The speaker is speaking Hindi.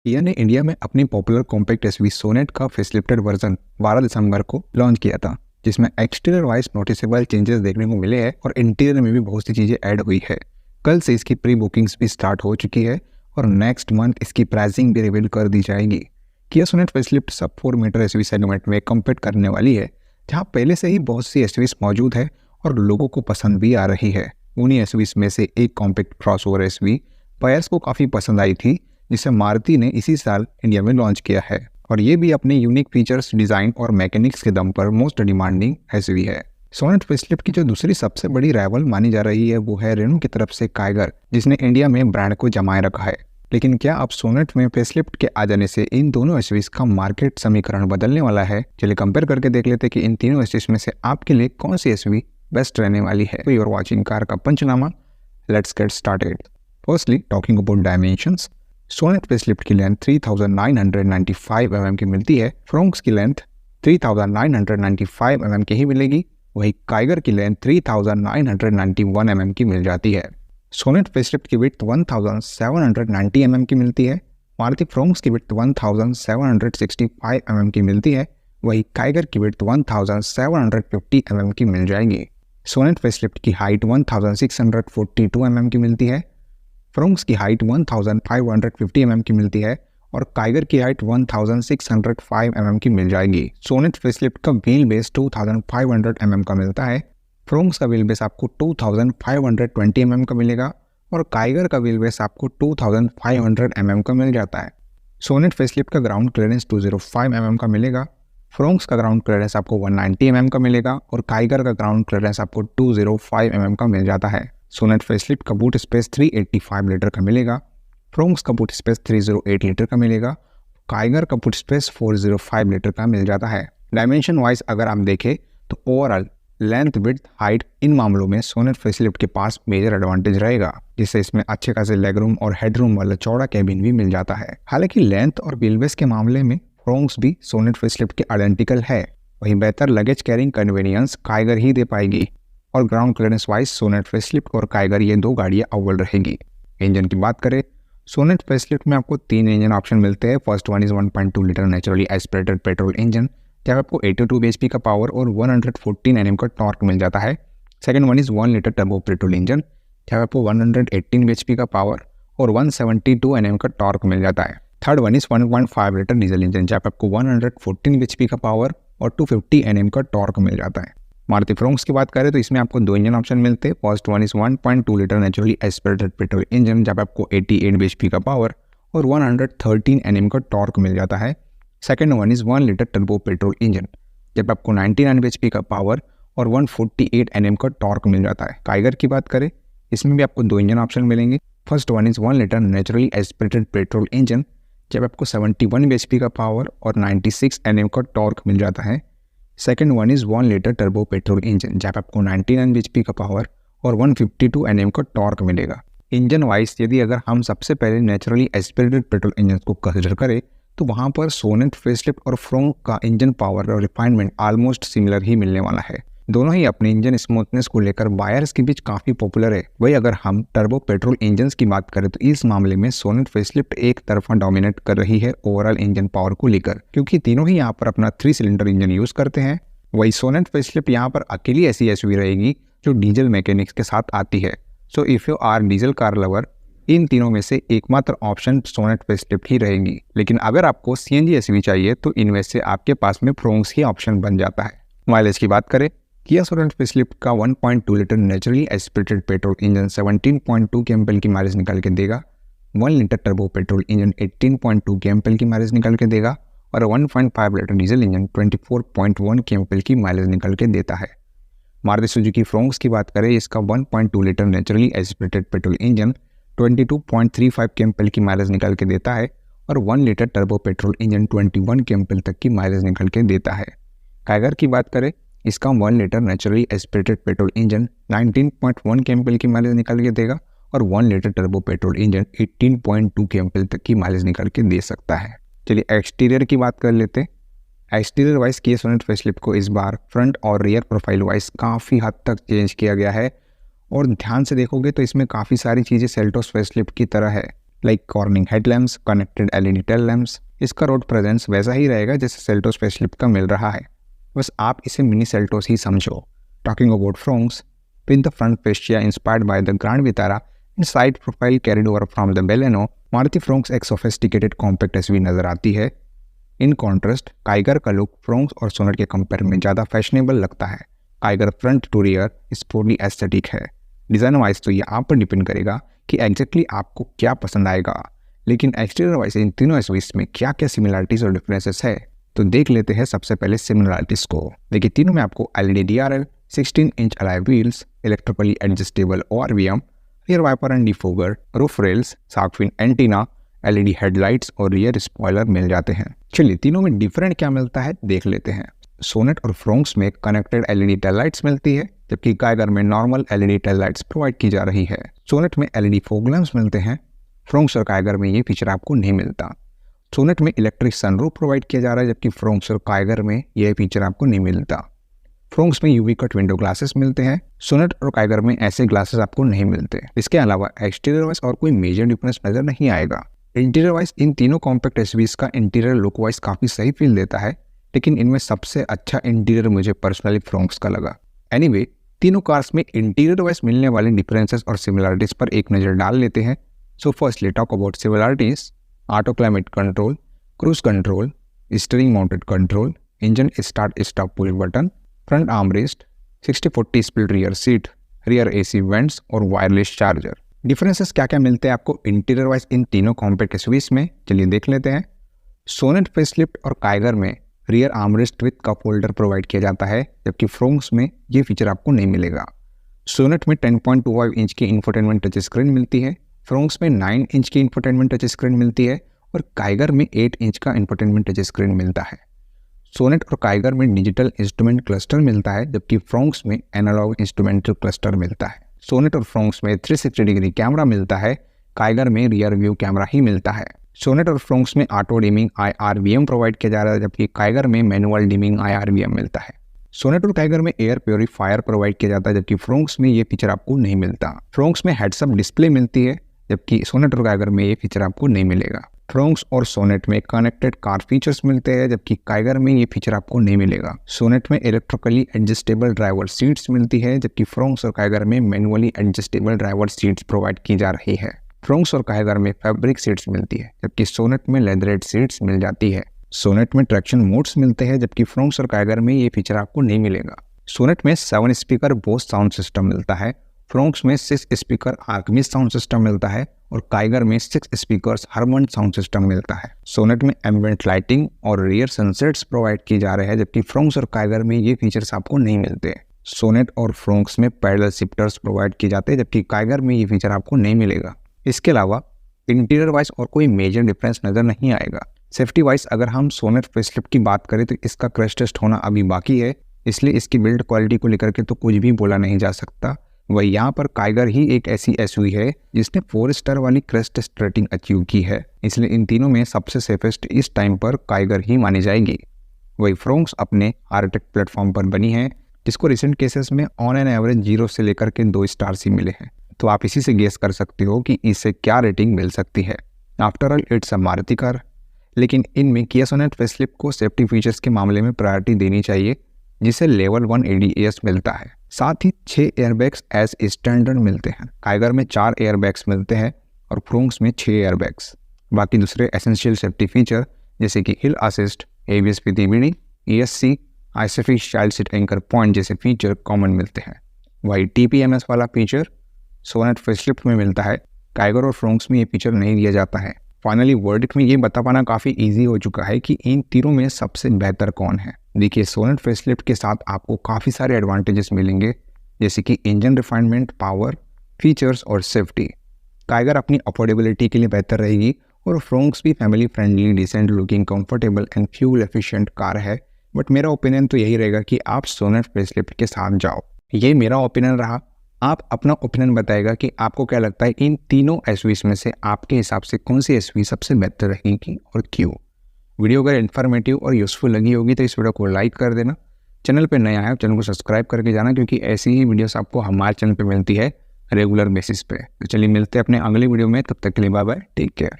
किया ने इंडिया में अपनी पॉपुलर कॉम्पैक्ट एसयूवी सोनेट का फेसलिफ्टेड वर्जन 12 दिसंबर को लॉन्च किया था, जिसमें एक्सटीरियर वाइज नोटिसेबल चेंजेस देखने को मिले हैं और इंटीरियर में भी बहुत सी चीज़ें ऐड हुई है। कल से इसकी प्री बुकिंग्स भी स्टार्ट हो चुकी है और नेक्स्ट मंथ इसकी प्राइसिंग भी रिवील कर दी जाएगी। किया सोनेट फेसलिफ्ट सब 4 मीटर एसयूवी सेगमेंट में कम्पीट करने वाली है, जहां पहले से ही बहुत सी एसयूवीज मौजूद है और लोगों को पसंद भी आ रही है। उन्हीं एसयूवीज में से एक कॉम्पैक्ट क्रॉसओवर एसयूवी बायर्स को काफ़ी पसंद आई थी, जिसे मारुति ने इसी साल इंडिया में लॉन्च किया है और ये भी अपने यूनिक फीचर्स, डिज़ाइन और मैकेनिक्स के दम पर मोस्ट डिमांडिंग एसयूवी है। सोनेट फेसलिफ्ट की जो दूसरी सबसे बड़ी राइवल मानी जा रही है वो है रेनो की तरफ से काइगर, जिसने इंडिया में ब्रांड को जमाए रखा है। लेकिन क्या अब सोनेट में फेसलिफ्ट के आ जाने से इन दोनों एसयूवीज का मार्केट समीकरण बदलने वाला है? चलिए कंपेयर करके देख लेते कि इन तीनों एसयूवीज में से आपके लिए कौन सी एसयूवी बेस्ट रहने वाली है। यू आर वाचिंग कार का पंचनामा। Let's get started. Firstly talking about dimensions, Sonet facelift की लेंथ 3995 mm की मिलती है। फ्रोंक्स की लेंथ 3995 mm की ही मिलेगी, वही काइगर की लेंथ 3991 mm की मिल जाती है। सोनेट फेसलिफ्ट की विड्थ 1790 mm की मिलती है। मारुति फ्रोंक्स की विड्थ 1765 mm की मिलती है, वही काइगर की विड्थ 1750 mm की मिल जाएगी। सोनेट फेसलिफ्ट की हाइट 1642 mm की मिलती है। फ्रोंक्स की हाइट 1550 mm की मिलती है और काइगर की हाइट 1605 mm की मिल जाएगी। सोनेट फेसलिफ्ट का व्हील बेस 2500 mm का मिलता है। फ्रोंक्स का व्हील बेस आपको 2520 mm का मिलेगा और काइगर का व्हील बेस आपको 2500 mm का मिल जाता है। सोनेट फेसलिफ्ट का ग्राउंड क्लियरेंस 205 mm का मिलेगा। फ्रोंक्स का ग्राउंड क्लियरेंस आपको 190 mm का मिलेगा और काइगर का ग्राउंड क्लियरेंस आपको 205 mm का मिल जाता है। सोनेट फेसलिफ्ट का बूट स्पेस 385 लीटर का मिलेगा। फ्रोंक्स का बूट स्पेस 308 लीटर का मिलेगा। काइगर का बूट स्पेस 405 लीटर का मिल जाता है। डायमेंशन वाइज अगर आप देखें तो overall length, width, height in मामलों में सोनेट फेसलिफ्ट के पास मेजर एडवांटेज रहेगा, जिससे इसमें अच्छे खासे लेगरूम और हेडरूम वाला चौड़ा कैबिन भी मिल जाता है। हालांकि लेंथ और व्हीलबेस के मामले में फ्रोंक्स भी सोनेट फेसलिफ्ट के आइडेंटिकल है, वहीं बेहतर लगेज कैरिंग कन्वीनियंस काइगर ही दे पाएगी और ground clearance wise Sonet facelift और काइगर ये दो गाड़ियाँ अव्वल रहेंगी। इंजन की बात करें, सोनेट फेसलिफ्ट में आपको 3 इंजन ऑप्शन मिलते हैं। First one is 1.2 litre naturally aspirated petrol engine, जहाँ आपको 82 bhp का पावर और 114 Nm का टॉर्क मिल जाता है। Second one is 1 litre turbo petrol engine, जहाँ आपको 118 bhp का पावर और 172 Nm का टॉर्क मिल जाता है। Third one is 1.5 litre diesel engine, जहाँ आपको 114 bhp का पावर और 250 Nm का टॉर्क मिल जाता है। मारुति फ्रोंक्स की बात करें तो इसमें आपको 2 इंजन ऑप्शन मिलते हैं। First one is 1.2 litre naturally aspirated petrol engine, जब आपको 88 bhp का पावर और 113 Nm का टॉर्क मिल जाता है। Second one is 1 litre turbo petrol engine, जब आपको 99 bhp का पावर और 148 Nm का टॉर्क मिल जाता है। काइगर की बात करें, इसमें भी आपको 2 इंजन ऑप्शन मिलेंगे। First one is 1 litre naturally aspirated petrol engine, जब आपको 71 bhp का पावर और 96 Nm का टॉर्क मिल जाता है। Second one is 1 litre turbo petrol engine, जहाँ आपको 99 bhp का पावर और 152 Nm का टॉर्क मिलेगा। इंजन वाइज यदि अगर हम सबसे पहले नेचुरली एस्पिरेटेड पेट्रोल इंजन को कंसिडर करें तो वहाँ पर सोनेट फेसलिफ्ट और फ्रोंक का इंजन पावर और रिफाइनमेंट ऑलमोस्ट सिमिलर ही मिलने वाला है। दोनों ही अपने इंजन स्मूथनेस को लेकर बायर्स के बीच काफ़ी पॉपुलर है। वही अगर हम टर्बो पेट्रोल इंजन की बात करें तो इस मामले में सोनेट फेसलिफ्ट एक तरफा डोमिनेट कर रही है ओवरऑल इंजन पावर को लेकर, क्योंकि तीनों ही यहाँ पर अपना 3 सिलेंडर इंजन यूज़ करते हैं। वही सोनेट फेसलिफ्ट यहाँ पर अकेली ऐसी एसयूवी रहेगी जो डीजल मैकेनिक्स के साथ आती है। So if you are diesel car lover, इन तीनों में से एकमात्र ऑप्शन सोनेट फेसलिफ्ट ही रहेगी। लेकिन अगर आपको सीएनजी एसयूवी चाहिए तो इनमें से आपके पास में फ्रोंक्स ही ऑप्शन बन जाता है। माइलेज की बात करें, किया सोनेट फेसलिफ्ट का 1.2 litre naturally aspirated petrol engine 17.2 kmpl की माइलेज निकाल के देगा। 1 litre turbo petrol engine 18.2 kmpl की माइलेज निकाल के देगा और 1.5 लीटर डीजल इंजन 24.1 kmpl की माइलेज निकाल के देता है। मारुति सुजुकी फ्रोंक्स की बात करें, इसका 1.2 litre naturally aspirated petrol engine 22.35 kmpl की माइलेज निकाल के देता है और 1 litre turbo petrol engine 21 kmpl तक की माइलेज निकाल के देता है। काइगर की बात करें, इसका 1 litre naturally aspirated petrol engine 19.1 kmpl की माइलेज निकाल के देगा और 1 litre turbo petrol engine 18.2 kmpl तक की माइलेज निकाल के दे सकता है। चलिए एक्सटीरियर की बात कर लेते हैं। एक्सटीरियर वाइज किया सोनेट फेसलिफ्ट को इस बार फ्रंट और रियर प्रोफाइल वाइज काफ़ी हद तक चेंज किया गया है और ध्यान से देखोगे तो इसमें काफ़ी सारी चीज़ें सेल्टोस फेसलिफ्ट की तरह है। Like cornering headlamps, connected LED tail lamps. इसका रोड प्रेजेंस वैसा ही रहेगा जैसे सेल्टोस फेसलिफ्ट का मिल रहा है, बस आप इसे मिनी सेल्टोस ही समझो। Talking about Fronx, with the front fascia inspired by the Grand Vitara and side profile carried over from the Baleno, Maruti Fronx एक सोफिस्टिकेटेड कॉम्पैक्ट एसयूवी नजर आती है। इन कॉन्ट्रास्ट काइगर का लुक फ्रोंक्स और सोनेट के कंपेयर में ज़्यादा फैशनेबल लगता है। Kiger front to rear sportly aesthetic है। डिज़ाइन वाइज तो ये आप पर डिपेंड करेगा कि एग्जैक्टली आपको क्या पसंद आएगा, लेकिन एक्सटीरियर वाइज इन तीनों एसयूवीज में क्या क्या सिमिलरिटीज और डिफरेंसेस है तो देख लेते हैं सबसे पहले सिमिलरिटीज को। देखिए तीनों में आपको LED DRL, 16 inch alloy wheels, electrically adjustable ORVM, rear wiper and defogger, roof rails, shark fin antenna, LED headlights और रियर स्पॉइलर मिल जाते हैं। चलिए तीनों में डिफरेंट क्या मिलता है देख लेते हैं। सोनेट और फ्रोंक्स में कनेक्टेड एलईडी टेल लाइट्स मिलती है, जबकि काइगर में normal LED tail lights provide की जा रही है। सोनेट में एलईडी फॉग लैंप्स मिलते हैं, फ्रोंक्स और काइगर में ये फीचर आपको नहीं मिलता। सोनेट में इलेक्ट्रिक सनरूफ प्रोवाइड किया जा रहा है, जबकि फ्रोंक्स और काइगर में यह फीचर आपको नहीं मिलता। फ्रोंक्स में यूवी कट विंडो ग्लासेस मिलते हैं, सोनेट और काइगर में ऐसे ग्लासेस आपको नहीं मिलते। इसके अलावा एक्सटीरियर वाइज और कोई मेजर डिफरेंस नजर नहीं आएगा। इंटीरियर वाइज इन तीनों कॉम्पैक्ट एसयूवीज का इंटीरियर लुक वाइज काफी सही फील देता है, लेकिन इनमें सबसे अच्छा इंटीरियर मुझे पर्सनली फ्रोंक्स का लगा। एनीवे, तीनों कार्स में इंटीरियर वाइज मिलने वाले डिफरेंसेस और सिमिलरिटीज पर एक नजर डाल लेते हैं। So firstly talk about similarities. Auto climate control, cruise control, steering mounted control, engine start stop pull button, front armrest, 60/40 split rear seat, rear AC vents और वायरलेस चार्जर। डिफरेंसेस क्या क्या मिलते हैं आपको इंटीरियर वाइज इन तीनों कॉम्पैक्ट एसयूवीज में, चलिए देख लेते हैं। सोनेट फेसलिफ्ट और काइगर में rear armrest with cup holder provide किया जाता है, जबकि फ्रोंक्स में ये फीचर आपको नहीं मिलेगा। सोनेट में 10.25 इंच की इंफोटेनमेंट टच स्क्रीन मिलती है, फ्रोंक्स में 9 इंच की इंफोटेनमेंट टच स्क्रीन मिलती है और काइगर में 8 इंच का इंफोटेनमेंट टच स्क्रीन मिलता है। सोनेट और काइगर में डिजिटल इंस्ट्रूमेंट क्लस्टर मिलता है, जबकि फ्रोंक्स में एनालॉग इंस्ट्रूमेंटल क्लस्टर मिलता है। सोनेट और फ्रोंक्स में 360 डिग्री कैमरा मिलता है, काइगर में रियर व्यू कैमरा ही मिलता है। सोनेट और फ्रोंक्स में ऑटो डिमिंग IRVM प्रोवाइड किया जा रहा है, जबकि काइगर में मैनुअल डिमिंग IRVM मिलता है। सोनेट और काइगर में एयर प्योरीफायर प्रोवाइड किया जाता है, जबकि फ्रोंक्स में ये फीचर आपको नहीं मिलता। फ्रोंक्स में हेड्सअप डिस्प्ले मिलती है, जबकि सोनेट और काइगर में ये फीचर आपको नहीं मिलेगा। फ्रोंक्स और सोनेट में कनेक्टेड कार फीचर्स मिलते हैं, जबकि काइगर में ये फीचर आपको नहीं मिलेगा। सोनेट में इलेक्ट्रिकली एडजस्टेबल ड्राइवर सीट्स मिलती है, जबकि फ्रोंक्स और काइगर में manually adjustable driver seats provide की जा रही है। फ्रोंक्स और काइगर में फैब्रिक सीट्स मिलती है, जबकि सोनेट में लेदरेड सीट्स मिल जाती है। सोनेट में ट्रैक्शन मोड्स मिलते हैं, जबकि फ्रोंक्स और काइगर में ये फीचर आपको नहीं मिलेगा। सोनेट में 7 स्पीकर बोस साउंड सिस्टम मिलता है, फ्रोंक्स में 6 स्पीकर आर्कमिस साउंड सिस्टम मिलता है और काइगर में 6 स्पीकर्स हारमन साउंड सिस्टम मिलता है। सोनेट में एम्बिएंट लाइटिंग और रियर सनसेट्स प्रोवाइड की जा रहे हैं, जबकि फ्रोंक्स और काइगर में ये फीचर्स आपको नहीं मिलते। सोनेट और फ्रोंक्स में पैरेलल शिफ्टर्स प्रोवाइड किए जाते हैं, जबकि काइगर में ये फीचर आपको नहीं मिलेगा। इसके अलावा इंटीरियर वाइज और कोई मेजर डिफरेंस नजर नहीं आएगा। सेफ्टी वाइज अगर हम सोनेट फेसलिफ्ट की बात करें तो इसका क्रैश टेस्ट होना अभी बाकी है, इसलिए इसकी बिल्ड क्वालिटी को लेकर के तो कुछ भी बोला नहीं जा सकता। वही यहाँ पर काइगर ही एक ऐसी एसयूवी है जिसने 4 स्टार वाली क्रैश टेस्ट रेटिंग अचीव की है, इसलिए इन तीनों में सबसे सेफेस्ट इस टाइम पर काइगर ही मानी जाएगी। वही फ्रोंक्स अपने आरटेक प्लेटफॉर्म पर बनी है, जिसको रिसेंट केसेस में ऑन एन एवरेज 0 से लेकर के 2 स्टार्स ही मिले हैं, तो आप इसी से गेस कर सकते हो कि इससे क्या रेटिंग मिल सकती है। After all it's a Maruti car, लेकिन इनमें किया सोनेट फेसलिफ्ट को सेफ्टी फीचर्स के मामले में प्रायोरिटी देनी चाहिए, जिसे लेवल 1 ADAS मिलता है। साथ ही 6 एयरबैग्स एज स्टैंडर्ड मिलते हैं। काइगर में 4 एयरबैग्स मिलते हैं और फ्रोंक्स में 6 एयरबैग्स। बाकी दूसरे एसेंशियल सेफ्टी फीचर जैसे कि हिल assist, ABS with EBD, ESC, isofix child seat anchor point जैसे फीचर कॉमन मिलते हैं। वही TPMS वाला फीचर सोनेट फेसलिफ्ट में मिलता है, काइगर और फ्रोंक्स में ये फीचर नहीं दिया जाता है। फाइनली वर्डिक्ट में ये बता पाना काफ़ी ईजी हो चुका है कि इन तीनों में सबसे बेहतर कौन है। देखिए सोनेट फेसलिफ्ट के साथ आपको काफ़ी सारे एडवांटेजेस मिलेंगे, जैसे कि इंजन रिफाइनमेंट, पावर, फीचर्स और सेफ्टी। काइगर अपनी अफोर्डेबिलिटी के लिए बेहतर रहेगी और फ्रोंक्स भी family friendly, decent looking, comfortable and fuel efficient car है। बट मेरा ओपिनियन तो यही रहेगा कि आप सोनेट फेसलिफ्ट के साथ जाओ। ये मेरा ओपिनियन रहा, आप अपना ओपिनियन बताएगा कि आपको क्या लगता है इन तीनों एसयूवीज में से आपके हिसाब से कौन सी एसयूवी सबसे बेहतर रहेगी और क्यों। वीडियो अगर इन्फॉर्मेटिव और यूजफुल लगी होगी तो इस वीडियो को लाइक कर देना। चैनल पे नया है चैनल को सब्सक्राइब करके जाना, क्योंकि ऐसी ही वीडियोस आपको हमारे चैनल पे मिलती है रेगुलर बेसिस पे। तो चलिए मिलते हैं अपने अगले वीडियो में, तब तक के लिए बाय बाय, टेक केयर।